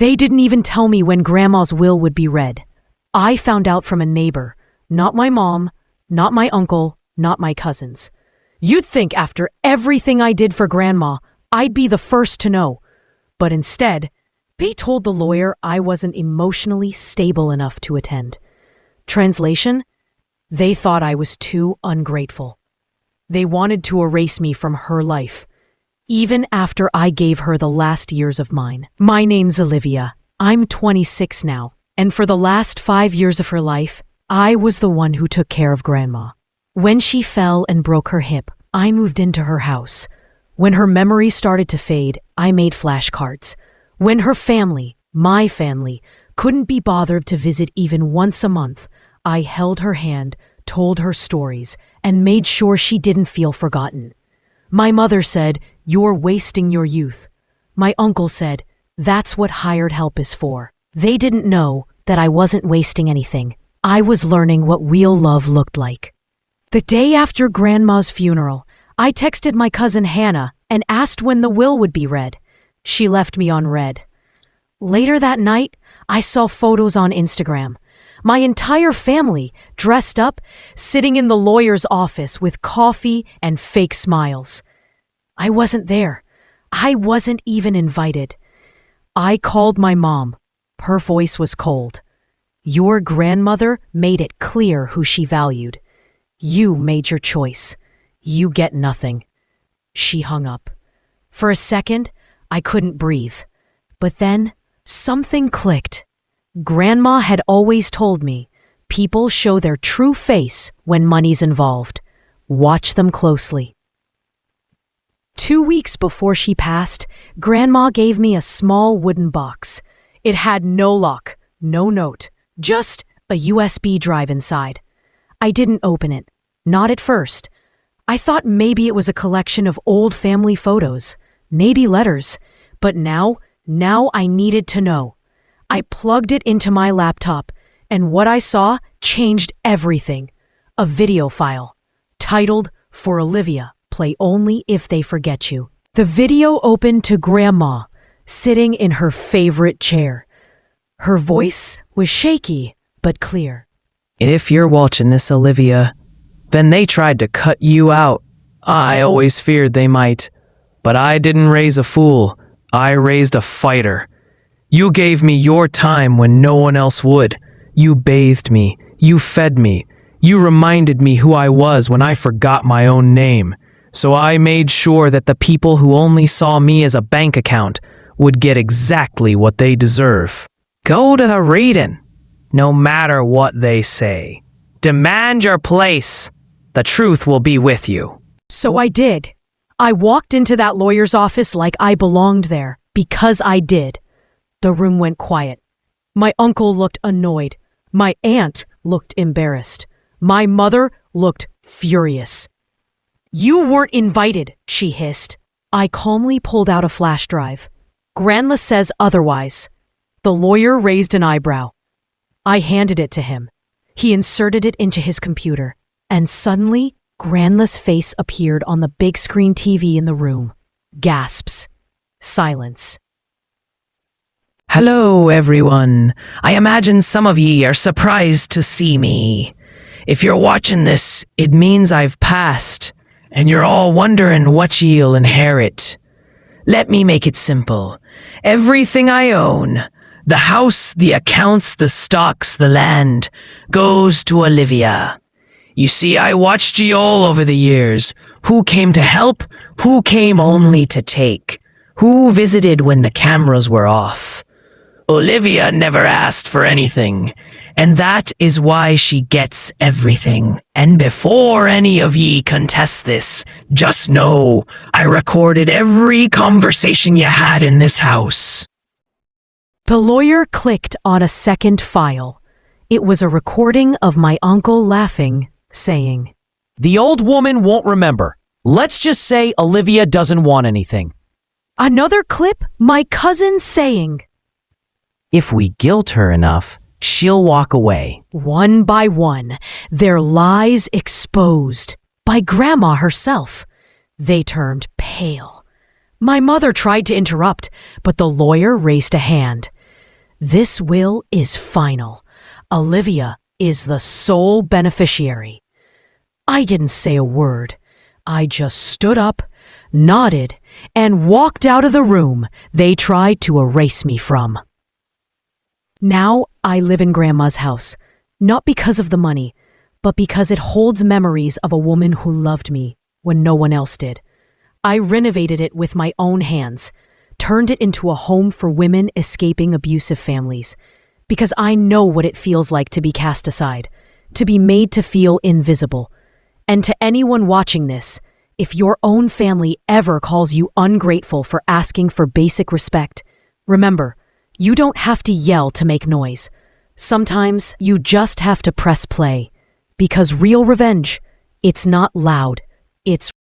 They didn't even tell me when Grandma's will would be read. I found out from a neighbor, not my mom, not my uncle, not my cousins. You'd think after everything I did for Grandma, I'd be the first to know. But instead, they told the lawyer I wasn't emotionally stable enough to attend. Translation? They thought I was too ungrateful. They wanted to erase me from her life, even after I gave her the last years of mine. My name's Olivia. I'm 26 now, and for the last 5 years of her life, I was the one who took care of Grandma. When she fell and broke her hip, I moved into her house. When her memory started to fade, I made flashcards. When her family, my family, couldn't be bothered to visit even once a month, I held her hand, told her stories, and made sure she didn't feel forgotten. My mother said, "You're wasting your youth." My uncle said, "That's what hired help is for." They didn't know that I wasn't wasting anything. I was learning what real love looked like. The day after Grandma's funeral, I texted my cousin Hannah and asked when the will would be read. She left me on read. Later that night, I saw photos on Instagram. My entire family, dressed up, sitting in the lawyer's office with coffee and fake smiles. I wasn't there. I wasn't even invited. I called my mom. Her voice was cold. "Your grandmother made it clear who she valued. You made your choice. You get nothing." She hung up. For a second, I couldn't breathe. But then, something clicked. Grandma had always told me, people show their true face when money's involved. Watch them closely. 2 weeks before she passed, Grandma gave me a small wooden box. It had no lock, no note, just a USB drive inside. I didn't open it, not at first. I thought maybe it was a collection of old family photos, maybe letters, but now I needed to know. I plugged it into my laptop, and what I saw changed everything. A video file, titled "For Olivia, Play Only If They Forget You." The video opened to Grandma, sitting in her favorite chair. Her voice was shaky, but clear. "If you're watching this, Olivia, then they tried to cut you out. I always feared they might. But I didn't raise a fool. I raised a fighter. You gave me your time when no one else would. You bathed me. You fed me. You reminded me who I was when I forgot my own name. So I made sure that the people who only saw me as a bank account would get exactly what they deserve. Go to the reading, no matter what they say. Demand your place. The truth will be with you." So I did. I walked into that lawyer's office like I belonged there, because I did. The room went quiet. My uncle looked annoyed. My aunt looked embarrassed. My mother looked furious. "You weren't invited," she hissed. I calmly pulled out a flash drive. "Grandma says otherwise." The lawyer raised an eyebrow. I handed it to him. He inserted it into his computer, and suddenly, Grandma's face appeared on the big screen TV in the room. Gasps. Silence. "Hello, everyone. I imagine some of ye are surprised to see me. If you're watching this, it means I've passed, and you're all wondering what ye'll inherit. Let me make it simple. Everything I own, the house, the accounts, the stocks, the land, goes to Olivia. You see, I watched ye all over the years. Who came to help? Who came only to take? Who visited when the cameras were off? Olivia never asked for anything, and that is why she gets everything. And before any of ye contest this, just know I recorded every conversation you had in this house." The lawyer clicked on a second file. It was a recording of my uncle laughing, saying, "The old woman won't remember. Let's just say Olivia doesn't want anything." Another clip, my cousin saying, "If we guilt her enough, she'll walk away." One by one, their lies exposed by Grandma herself. They turned pale. My mother tried to interrupt, but the lawyer raised a hand. This will is final. Olivia is the sole beneficiary. I didn't say a word. I just stood up, nodded, and walked out of the room they tried to erase me from. Now I live in Grandma's house, not because of the money, but because it holds memories of a woman who loved me when no one else did. I renovated it with my own hands, turned it into a home for women escaping abusive families, because I know what it feels like to be cast aside, to be made to feel invisible. And to anyone watching this, if your own family ever calls you ungrateful for asking for basic respect, remember, you don't have to yell to make noise. Sometimes you just have to press play. Because real revenge, it's not loud, it's